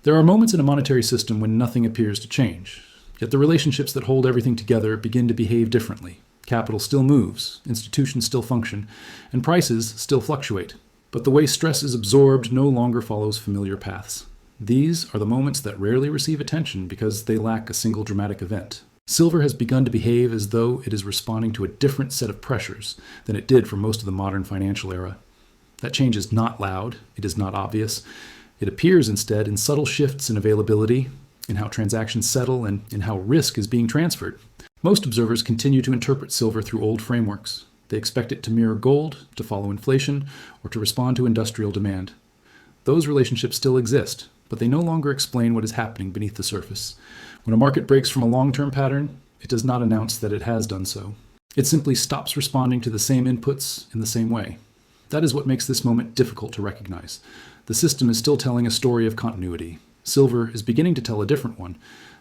There are moments in a monetary system when nothing appears to change, yet the relationships that hold everything together begin to behave differently. Capital still moves, institutions still function, and prices still fluctuate. But the way stress is absorbed no longer follows familiar paths. These are the moments that rarely receive attention because they lack a single dramatic event. Silver has begun to behave as though it is responding to a different set of pressures than it did for most of the modern financial era. That change is not loud, it is not obvious. It appears instead in subtle shifts in availability, in how transactions settle, and in how risk is being transferred. Most observers continue to interpret silver through old frameworks. They expect it to mirror gold, to follow inflation, or to respond to industrial demand. Those relationships still exist, but they no longer explain what is happening beneath the surface. When a market breaks from a long-term pattern, it does not announce that it has done so. It simply stops responding to the same inputs in the same way. That is what makes this moment difficult to recognize. The system is still telling a story of continuity. Silver is beginning to tell a different one.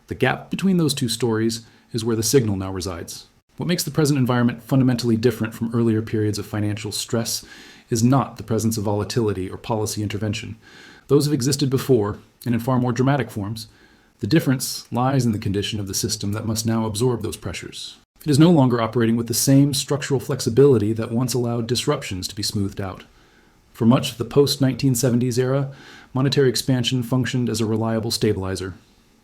The gap between those two stories is where the signal now resides. What makes the present environment fundamentally different from earlier periods of financial stress is not the presence of volatility or policy intervention. Those have existed before, and in far more dramatic forms. The difference lies in the condition of the system that must now absorb those pressures. It is no longer operating with the same structural flexibility that once allowed disruptions to be smoothed out. For much of the post-1970s era, monetary expansion functioned as a reliable stabilizer.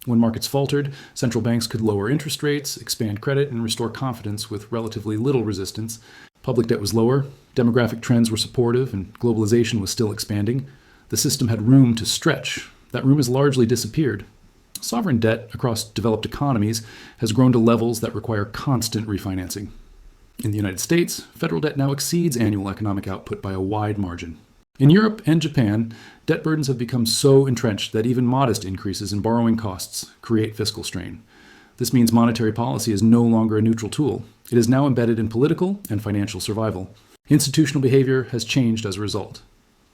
When markets faltered, central banks could lower interest rates, expand credit, and restore confidence with relatively little resistance. Public debt was lower, demographic trends were supportive, and globalization was still expanding. The system had room to stretch. That room has largely disappeared. Sovereign debt across developed economies has grown to levels that require constant refinancing. In the United States, federal debt now exceeds annual economic output by a wide margin. In Europe and Japan, debt burdens have become so entrenched that even modest increases in borrowing costs create fiscal strain. This means monetary policy is no longer a neutral tool. It is now embedded in political and financial survival. Institutional behavior has changed as a result.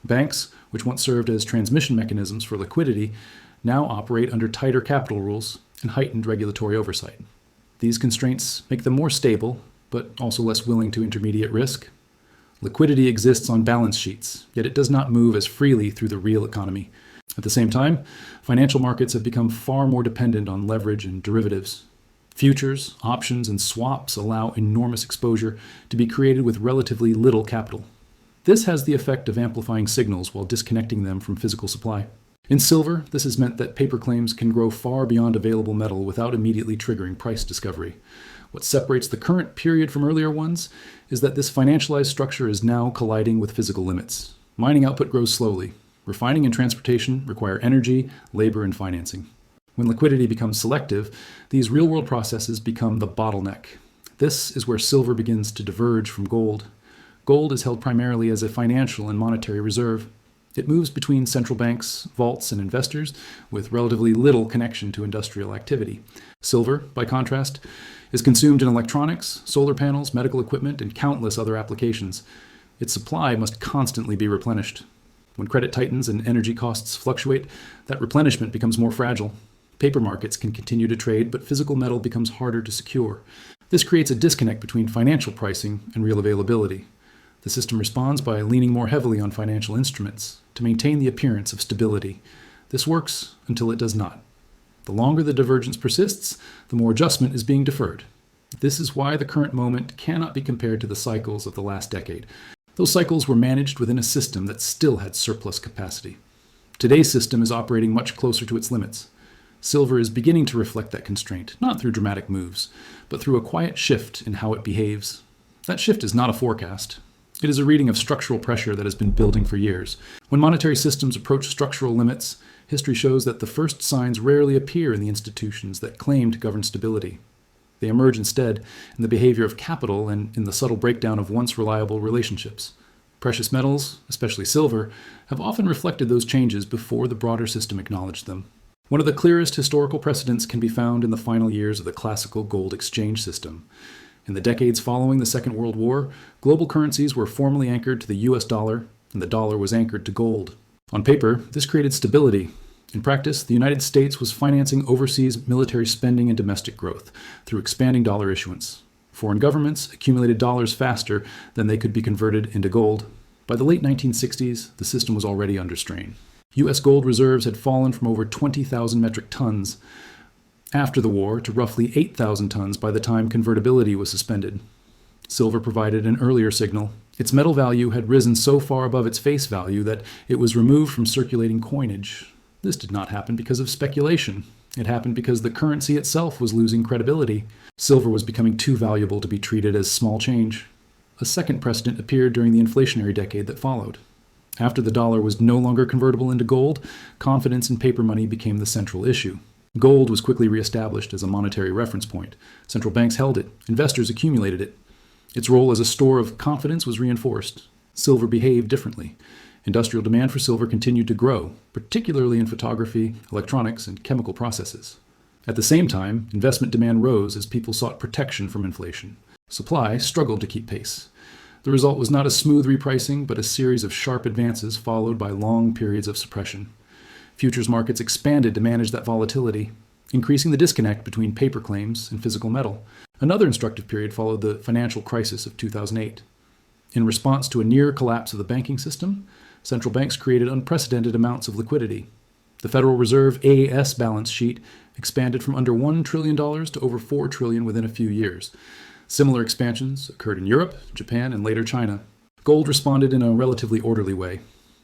Banks, which once served as transmission mechanisms for liquidity, now operate under tighter capital rules and heightened regulatory oversight. These constraints make them more stable, but also less willing to intermediate risk. Liquidity exists on balance sheets, yet it does not move as freely through the real economy. At the same time, financial markets have become far more dependent on leverage and derivatives. Futures, options, and swaps allow enormous exposure to be created with relatively little capital. This has the effect of amplifying signals while disconnecting them from physical supply. In silver, this has meant that paper claims can grow far beyond available metal without immediately triggering price discovery. What separates the current period from earlier ones is that this financialized structure is now colliding with physical limits. Mining output grows slowly. Refining and transportation require energy, labor, and financing. When liquidity becomes selective, these real-world processes become the bottleneck. This is where silver begins to diverge from gold. Gold is held primarily as a financial and monetary reserve. It moves between central banks, vaults, and investors with relatively little connection to industrial activity. Silver, by contrast, is consumed in electronics, solar panels, medical equipment, and countless other applications. Its supply must constantly be replenished. When credit tightens and energy costs fluctuate, that replenishment becomes more fragile. Paper markets can continue to trade, but physical metal becomes harder to secure. This creates a disconnect between financial pricing and real availability. The system responds by leaning more heavily on financial instruments to maintain the appearance of stability. This works until it does not. The longer the divergence persists, the more adjustment is being deferred. This is why the current moment cannot be compared to the cycles of the last decade. Those cycles were managed within a system that still had surplus capacity. Today's system is operating much closer to its limits. Silver is beginning to reflect that constraint, not through dramatic moves, but through a quiet shift in how it behaves. That shift is not a forecast. It is a reading of structural pressure that has been building for years. When monetary systems approach structural limits, history shows that the first signs rarely appear in the institutions that claim to govern stability. They emerge instead in the behavior of capital and in the subtle breakdown of once reliable relationships. Precious metals, especially silver, have often reflected those changes before the broader system acknowledged them. One of the clearest historical precedents can be found in the final years of the classical gold exchange system. In the decades following the Second World War, global currencies were formally anchored to the US dollar, and the dollar was anchored to gold. On paper, this created stability. In practice, the United States was financing overseas military spending and domestic growth through expanding dollar issuance. Foreign governments accumulated dollars faster than they could be converted into gold. By the late 1960s, the system was already under strain. U.S. gold reserves had fallen from over 20,000 metric tons after the war to roughly 8,000 tons by the time convertibility was suspended. Silver provided an earlier signal. Its metal value had risen so far above its face value that it was removed from circulating coinage. This did not happen because of speculation. It happened because the currency itself was losing credibility. Silver was becoming too valuable to be treated as small change. A second precedent appeared during the inflationary decade that followed. After the dollar was no longer convertible into gold, confidence in paper money became the central issue. Gold was quickly reestablished as a monetary reference point. Central banks held it. Investors accumulated it. Its role as a store of confidence was reinforced. Silver behaved differently. Industrial demand for silver continued to grow, particularly in photography, electronics, and chemical processes. At the same time, investment demand rose as people sought protection from inflation. Supply struggled to keep pace. The result was not a smooth repricing, but a series of sharp advances followed by long periods of suppression. Futures markets expanded to manage that volatility, increasing the disconnect between paper claims and physical metal. Another instructive period followed the financial crisis of 2008. In response to a near collapse of the banking system, central banks created unprecedented amounts of liquidity. The Federal Reserve AAS balance sheet expanded from under $1 trillion to over $4 trillion within a few years. Similar expansions occurred in Europe, Japan, and later China. Gold responded in a relatively orderly way.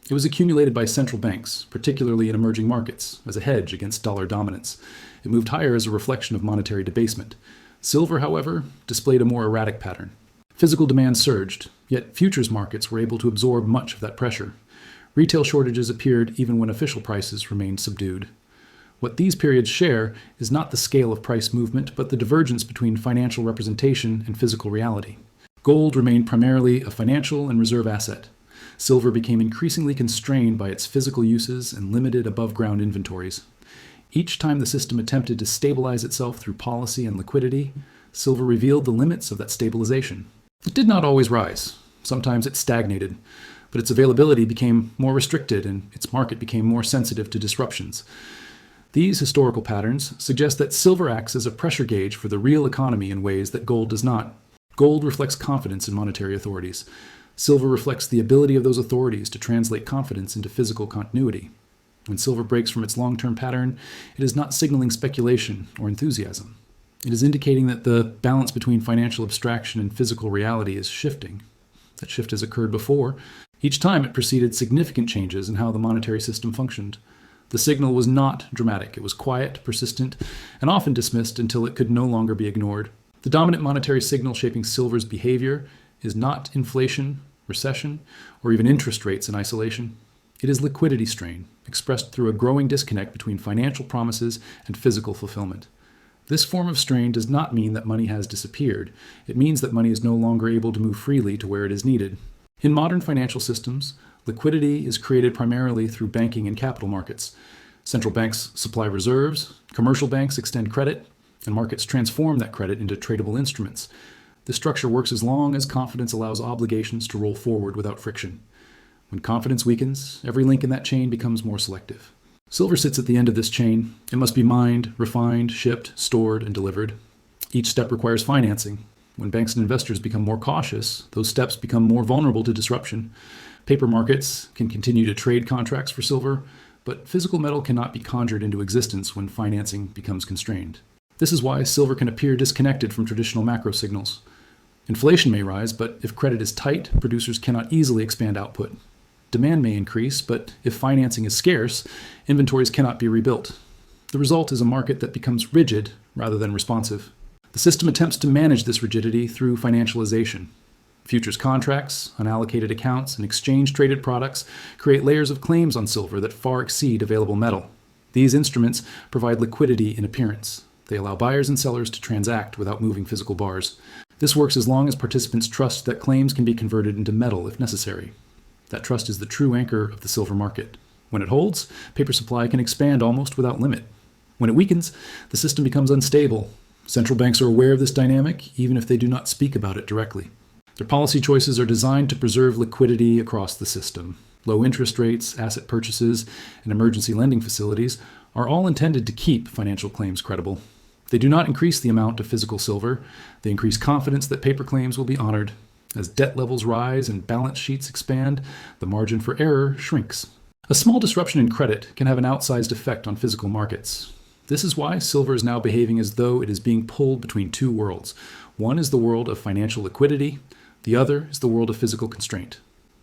It was accumulated by central banks, particularly in emerging markets, as a hedge against dollar dominance. It moved higher as a reflection of monetary debasement. Silver, however, displayed a more erratic pattern. Physical demand surged, yet futures markets were able to absorb much of that pressure. Retail shortages appeared even when official prices remained subdued. What these periods share is not the scale of price movement, but the divergence between financial representation and physical reality. Gold remained primarily a financial and reserve asset. Silver became increasingly constrained by its physical uses and limited above-ground inventories. Each time the system attempted to stabilize itself through policy and liquidity, silver revealed the limits of that stabilization. It did not always rise. Sometimes it stagnated, but its availability became more restricted and its market became more sensitive to disruptions. These historical patterns suggest that silver acts as a pressure gauge for the real economy in ways that gold does not. Gold reflects confidence in monetary authorities. Silver reflects the ability of those authorities to translate confidence into physical continuity. When silver breaks from its long-term pattern, it is not signaling speculation or enthusiasm. It is indicating that the balance between financial abstraction and physical reality is shifting. That shift has occurred before. Each time it preceded significant changes in how the monetary system functioned. The signal was not dramatic. It was quiet, persistent, and often dismissed until it could no longer be ignored. The dominant monetary signal shaping silver's behavior is not inflation, recession, or even interest rates in isolation. It is liquidity strain, expressed through a growing disconnect between financial promises and physical fulfillment. This form of strain does not mean that money has disappeared. It means that money is no longer able to move freely to where it is needed. In modern financial systems, liquidity is created primarily through banking and capital markets. Central banks supply reserves, commercial banks extend credit, and markets transform that credit into tradable instruments. This structure works as long as confidence allows obligations to roll forward without friction. When confidence weakens, every link in that chain becomes more selective. Silver sits at the end of this chain. It must be mined, refined, shipped, stored, and delivered. Each step requires financing. When banks and investors become more cautious, those steps become more vulnerable to disruption. Paper markets can continue to trade contracts for silver, but physical metal cannot be conjured into existence when financing becomes constrained. This is why silver can appear disconnected from traditional macro signals. Inflation may rise, but if credit is tight, producers cannot easily expand output. Demand may increase, but if financing is scarce, inventories cannot be rebuilt. The result is a market that becomes rigid rather than responsive. The system attempts to manage this rigidity through financialization. Futures contracts, unallocated accounts, and exchange-traded products create layers of claims on silver that far exceed available metal. These instruments provide liquidity in appearance. They allow buyers and sellers to transact without moving physical bars. This works as long as participants trust that claims can be converted into metal if necessary. That trust is the true anchor of the silver market. When it holds, paper supply can expand almost without limit. When it weakens, the system becomes unstable. Central banks are aware of this dynamic, even if they do not speak about it directly. Their policy choices are designed to preserve liquidity across the system. Low interest rates, asset purchases, and emergency lending facilities are all intended to keep financial claims credible. They do not increase the amount of physical silver. They increase confidence that paper claims will be honored. As debt levels rise and balance sheets expand, the margin for error shrinks. A small disruption in credit can have an outsized effect on physical markets. This is why silver is now behaving as though it is being pulled between two worlds. One is the world of financial liquidity, the other is the world of physical constraint.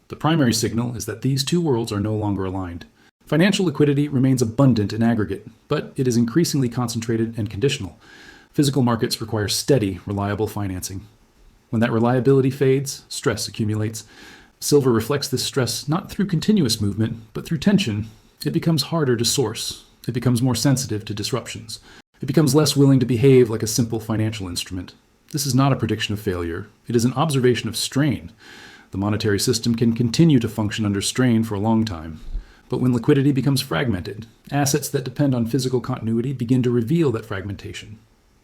The primary signal is that these two worlds are no longer aligned. Financial liquidity remains abundant in aggregate, but it is increasingly concentrated and conditional. Physical markets require steady, reliable financing. When that reliability fades, stress accumulates. Silver reflects this stress not through continuous movement, but through tension. It becomes harder to source. It becomes more sensitive to disruptions. It becomes less willing to behave like a simple financial instrument. This is not a prediction of failure. It is an observation of strain. The monetary system can continue to function under strain for a long time. But when liquidity becomes fragmented, assets that depend on physical continuity begin to reveal that fragmentation.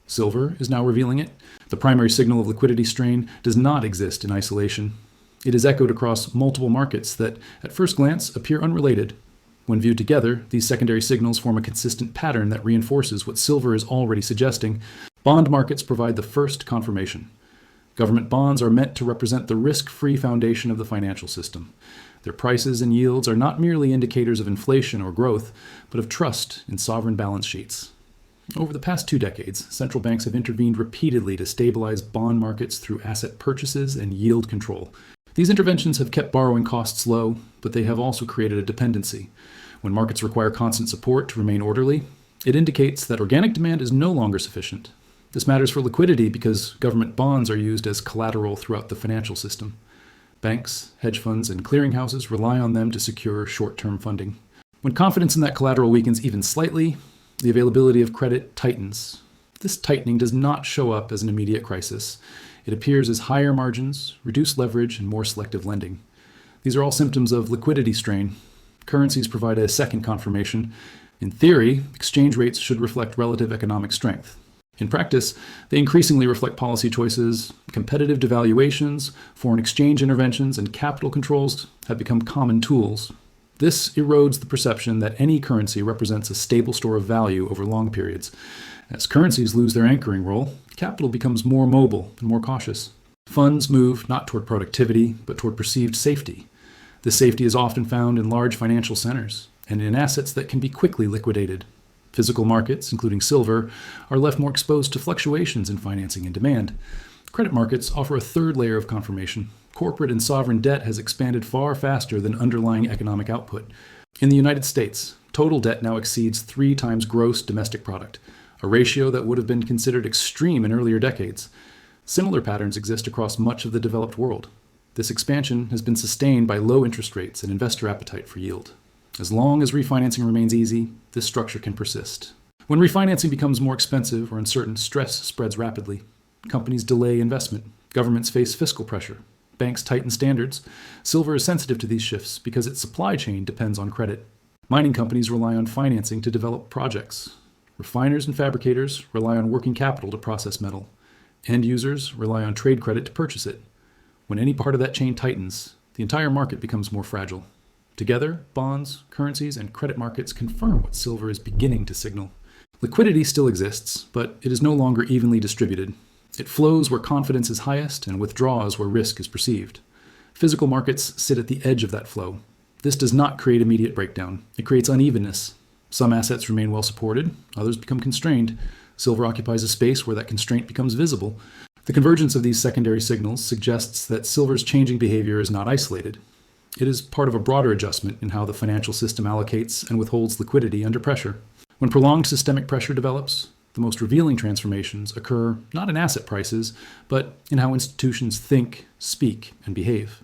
Silver is now revealing it. The primary signal of liquidity strain does not exist in isolation. It is echoed across multiple markets that, at first glance, appear unrelated. When viewed together, these secondary signals form a consistent pattern that reinforces what silver is already suggesting. Bond markets provide the first confirmation. Government bonds are meant to represent the risk-free foundation of the financial system. Their prices and yields are not merely indicators of inflation or growth, but of trust in sovereign balance sheets. Over the past 2 decades, central banks have intervened repeatedly to stabilize bond markets through asset purchases and yield control. These interventions have kept borrowing costs low, but they have also created a dependency. When markets require constant support to remain orderly, it indicates that organic demand is no longer sufficient. This matters for liquidity because government bonds are used as collateral throughout the financial system. Banks, hedge funds, and clearinghouses rely on them to secure short-term funding. When confidence in that collateral weakens even slightly, the availability of credit tightens. This tightening does not show up as an immediate crisis. It appears as higher margins, reduced leverage, and more selective lending. These are all symptoms of liquidity strain. Currencies provide a second confirmation. In theory, exchange rates should reflect relative economic strength. In practice, they increasingly reflect policy choices. Competitive devaluations, foreign exchange interventions, and capital controls have become common tools. This erodes the perception that any currency represents a stable store of value over long periods. As currencies lose their anchoring role, capital becomes more mobile and more cautious. Funds move not toward productivity, but toward perceived safety. This safety is often found in large financial centers and in assets that can be quickly liquidated. Physical markets, including silver, are left more exposed to fluctuations in financing and demand. Credit markets offer a third layer of confirmation. Corporate and sovereign debt has expanded far faster than underlying economic output. In the United States, total debt now exceeds 3 times gross domestic product, a ratio that would have been considered extreme in earlier decades. Similar patterns exist across much of the developed world. This expansion has been sustained by low interest rates and investor appetite for yield. As long as refinancing remains easy, this structure can persist. When refinancing becomes more expensive or uncertain, stress spreads rapidly. Companies delay investment. Governments face fiscal pressure. Banks tighten standards. Silver is sensitive to these shifts because its supply chain depends on credit. Mining companies rely on financing to develop projects. Refiners and fabricators rely on working capital to process metal. End users rely on trade credit to purchase it. When any part of that chain tightens, the entire market becomes more fragile. Together, bonds, currencies, and credit markets confirm what silver is beginning to signal. Liquidity still exists, but it is no longer evenly distributed. It flows where confidence is highest and withdraws where risk is perceived. Physical markets sit at the edge of that flow. This does not create immediate breakdown. It creates unevenness. Some assets remain well supported, others become constrained. Silver occupies a space where that constraint becomes visible. The convergence of these secondary signals suggests that silver's changing behavior is not isolated. It is part of a broader adjustment in how the financial system allocates and withholds liquidity under pressure. When prolonged systemic pressure develops, the most revealing transformations occur not in asset prices, but in how institutions think, speak, and behave.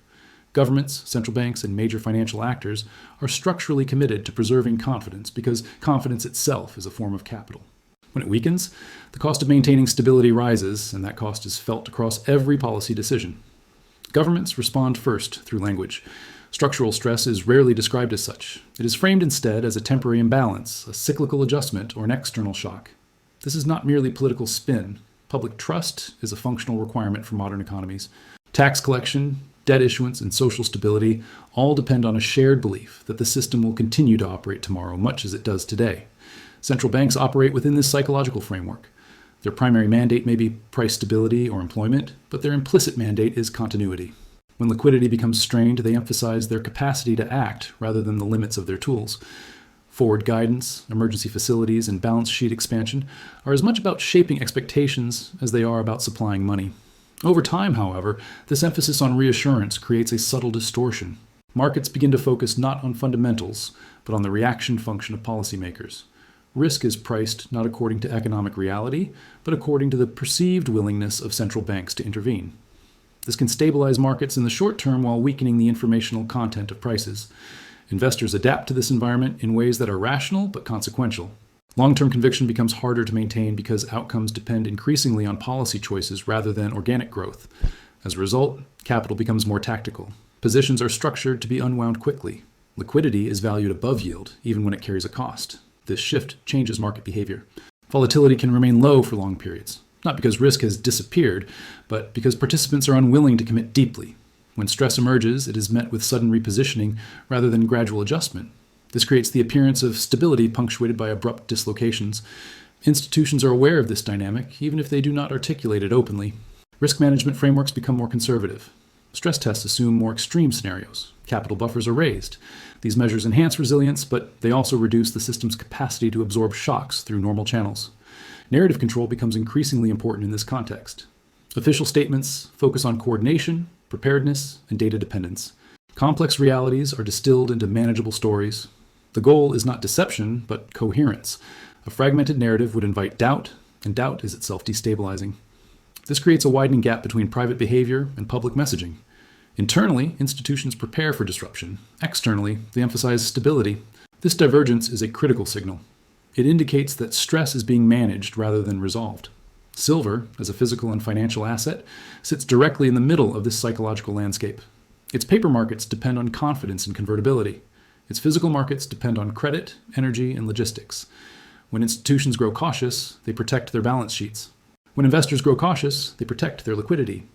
Governments, central banks, and major financial actors are structurally committed to preserving confidence because confidence itself is a form of capital. When it weakens, the cost of maintaining stability rises, and that cost is felt across every policy decision. Governments respond first through language. Structural stress is rarely described as such. It is framed instead as a temporary imbalance, a cyclical adjustment, or an external shock. This is not merely political spin. Public trust is a functional requirement for modern economies. Tax collection, debt issuance, and social stability all depend on a shared belief that the system will continue to operate tomorrow, much as it does today. Central banks operate within this psychological framework. Their primary mandate may be price stability or employment, but their implicit mandate is continuity. When liquidity becomes strained, they emphasize their capacity to act rather than the limits of their tools. Forward guidance, emergency facilities, and balance sheet expansion are as much about shaping expectations as they are about supplying money. Over time, however, this emphasis on reassurance creates a subtle distortion. Markets begin to focus not on fundamentals, but on the reaction function of policymakers. Risk is priced not according to economic reality, but according to the perceived willingness of central banks to intervene. This can stabilize markets in the short term while weakening the informational content of prices. Investors adapt to this environment in ways that are rational but consequential. Long-term conviction becomes harder to maintain because outcomes depend increasingly on policy choices rather than organic growth. As a result, capital becomes more tactical. Positions are structured to be unwound quickly. Liquidity is valued above yield, even when it carries a cost. This shift changes market behavior. Volatility can remain low for long periods, not because risk has disappeared, but because participants are unwilling to commit deeply. When stress emerges, it is met with sudden repositioning rather than gradual adjustment. This creates the appearance of stability punctuated by abrupt dislocations. Institutions are aware of this dynamic, even if they do not articulate it openly. Risk management frameworks become more conservative. Stress tests assume more extreme scenarios. Capital buffers are raised. These measures enhance resilience, but they also reduce the system's capacity to absorb shocks through normal channels. Narrative control becomes increasingly important in this context. Official statements focus on coordination, preparedness, and data dependence. Complex realities are distilled into manageable stories. The goal is not deception, but coherence. A fragmented narrative would invite doubt, and doubt is itself destabilizing. This creates a widening gap between private behavior and public messaging. Internally, institutions prepare for disruption. Externally, they emphasize stability. This divergence is a critical signal. It indicates that stress is being managed rather than resolved. Silver, as a physical and financial asset, sits directly in the middle of this psychological landscape. Its paper markets depend on confidence and convertibility. Its physical markets depend on credit, energy, and logistics. When institutions grow cautious, they protect their balance sheets. When investors grow cautious, they protect their liquidity.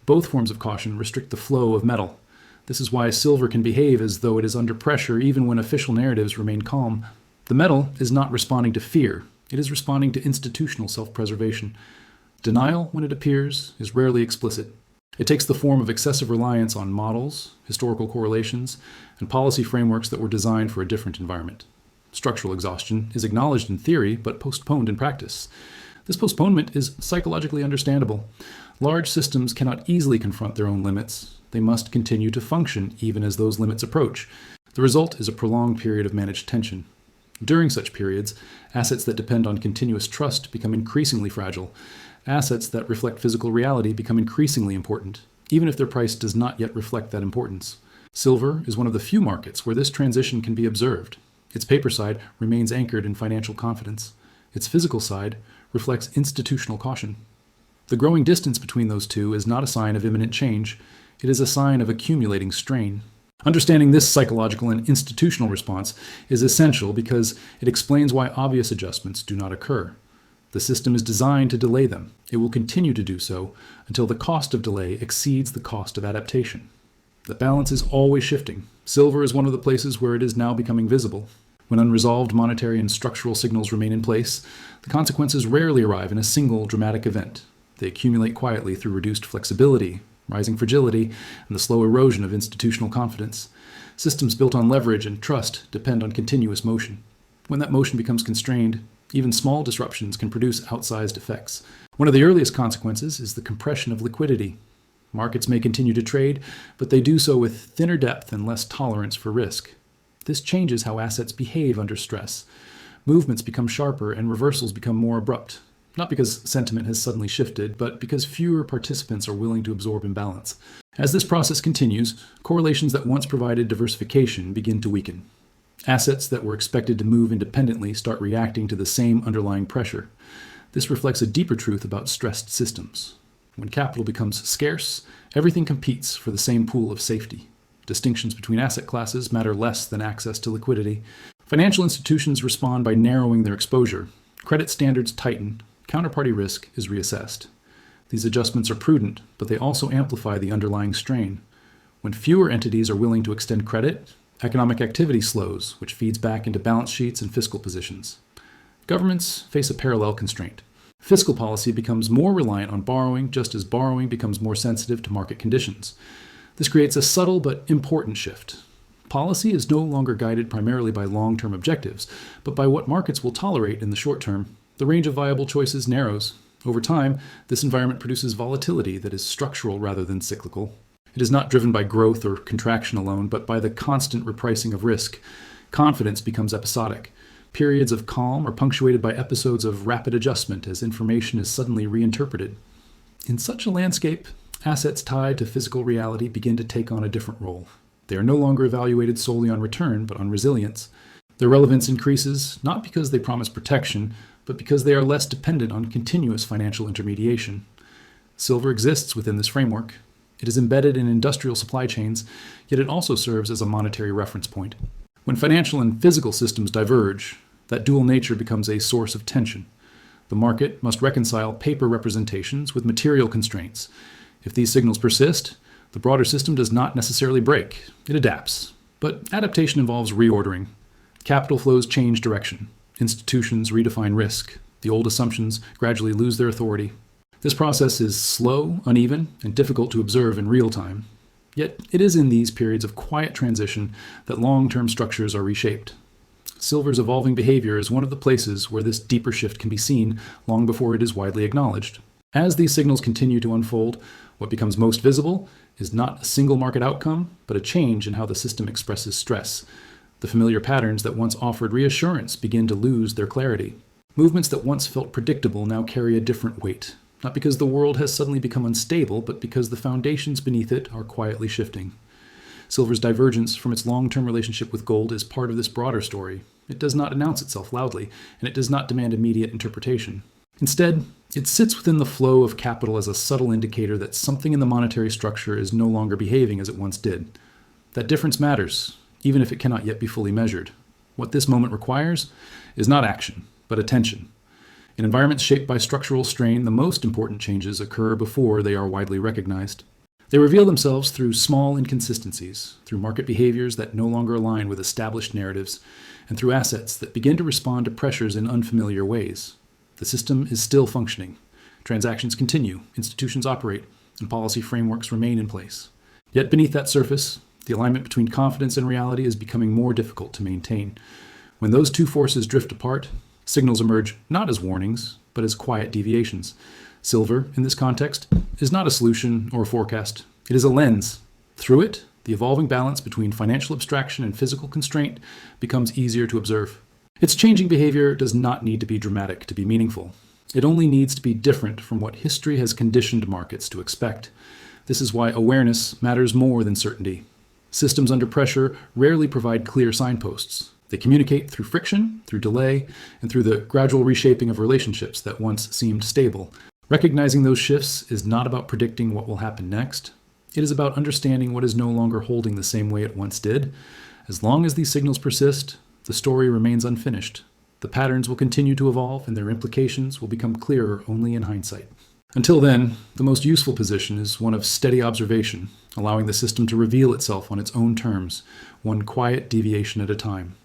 Both forms of caution restrict the flow of metal. This is why silver can behave as though it is under pressure even when official narratives remain calm. The metal is not responding to fear. It is responding to institutional self-preservation. Denial, when it appears, is rarely explicit. It takes the form of excessive reliance on models, historical correlations, and policy frameworks that were designed for a different environment. Structural exhaustion is acknowledged in theory, but postponed in practice. This postponement is psychologically understandable. Large systems cannot easily confront their own limits. They must continue to function even as those limits approach. The result is a prolonged period of managed tension. During such periods, assets that depend on continuous trust become increasingly fragile. Assets that reflect physical reality become increasingly important, even if their price does not yet reflect that importance. Silver is one of the few markets where this transition can be observed. Its paper side remains anchored in financial confidence. Its physical side reflects institutional caution. The growing distance between those two is not a sign of imminent change. It is a sign of accumulating strain. Understanding this psychological and institutional response is essential because it explains why obvious adjustments do not occur. The system is designed to delay them. It will continue to do so until the cost of delay exceeds the cost of adaptation. The balance is always shifting. Silver is one of the places where it is now becoming visible. When unresolved monetary and structural signals remain in place, the consequences rarely arrive in a single dramatic event. They accumulate quietly through reduced flexibility, rising fragility, and the slow erosion of institutional confidence. Systems built on leverage and trust depend on continuous motion. When that motion becomes constrained, even small disruptions can produce outsized effects. One of the earliest consequences is the compression of liquidity. Markets may continue to trade, but they do so with thinner depth and less tolerance for risk. This changes how assets behave under stress. Movements become sharper and reversals become more abrupt. Not because sentiment has suddenly shifted, but because fewer participants are willing to absorb imbalance. As this process continues, correlations that once provided diversification begin to weaken. Assets that were expected to move independently start reacting to the same underlying pressure. This reflects a deeper truth about stressed systems. When capital becomes scarce, everything competes for the same pool of safety. Distinctions between asset classes matter less than access to liquidity. Financial institutions respond by narrowing their exposure. Credit standards tighten. Counterparty risk is reassessed. These adjustments are prudent, but they also amplify the underlying strain. When fewer entities are willing to extend credit, economic activity slows, which feeds back into balance sheets and fiscal positions. Governments face a parallel constraint. Fiscal policy becomes more reliant on borrowing, just as borrowing becomes more sensitive to market conditions. This creates a subtle but important shift. Policy is no longer guided primarily by long-term objectives, but by what markets will tolerate in the short term. The range of viable choices narrows. Over time, this environment produces volatility that is structural rather than cyclical. It is not driven by growth or contraction alone, but by the constant repricing of risk. Confidence becomes episodic. Periods of calm are punctuated by episodes of rapid adjustment as information is suddenly reinterpreted. In such a landscape, assets tied to physical reality begin to take on a different role. They are no longer evaluated solely on return, but on resilience. Their relevance increases not because they promise protection, but because they are less dependent on continuous financial intermediation. Silver exists within this framework. It is embedded in industrial supply chains, yet it also serves as a monetary reference point. When financial and physical systems diverge, that dual nature becomes a source of tension. The market must reconcile paper representations with material constraints. If these signals persist, the broader system does not necessarily break. It adapts. But adaptation involves reordering. Capital flows change direction. Institutions redefine risk. The old assumptions gradually lose their authority. This process is slow, uneven, and difficult to observe in real time. Yet it is in these periods of quiet transition that long-term structures are reshaped. Silver's evolving behavior is one of the places where this deeper shift can be seen long before it is widely acknowledged. As these signals continue to unfold, what becomes most visible is not a single market outcome, but a change in how the system expresses stress. The familiar patterns that once offered reassurance begin to lose their clarity. Movements that once felt predictable now carry a different weight. Not because the world has suddenly become unstable, but because the foundations beneath it are quietly shifting. Silver's divergence from its long-term relationship with gold is part of this broader story. It does not announce itself loudly, and it does not demand immediate interpretation. Instead, it sits within the flow of capital as a subtle indicator that something in the monetary structure is no longer behaving as it once did. That difference matters, even if it cannot yet be fully measured. What this moment requires is not action, but attention. In environments shaped by structural strain, the most important changes occur before they are widely recognized. They reveal themselves through small inconsistencies, through market behaviors that no longer align with established narratives, and through assets that begin to respond to pressures in unfamiliar ways. The system is still functioning. Transactions continue, institutions operate, and policy frameworks remain in place. Yet beneath that surface, the alignment between confidence and reality is becoming more difficult to maintain. When those two forces drift apart, signals emerge not as warnings, but as quiet deviations. Silver, in this context, is not a solution or a forecast. It is a lens. Through it, the evolving balance between financial abstraction and physical constraint becomes easier to observe. Its changing behavior does not need to be dramatic to be meaningful. It only needs to be different from what history has conditioned markets to expect. This is why awareness matters more than certainty. Systems under pressure rarely provide clear signposts. They communicate through friction, through delay, and through the gradual reshaping of relationships that once seemed stable. Recognizing those shifts is not about predicting what will happen next. It is about understanding what is no longer holding the same way it once did. As long as these signals persist, the story remains unfinished. The patterns will continue to evolve, and their implications will become clearer only in hindsight. Until then, the most useful position is one of steady observation, allowing the system to reveal itself on its own terms, one quiet deviation at a time.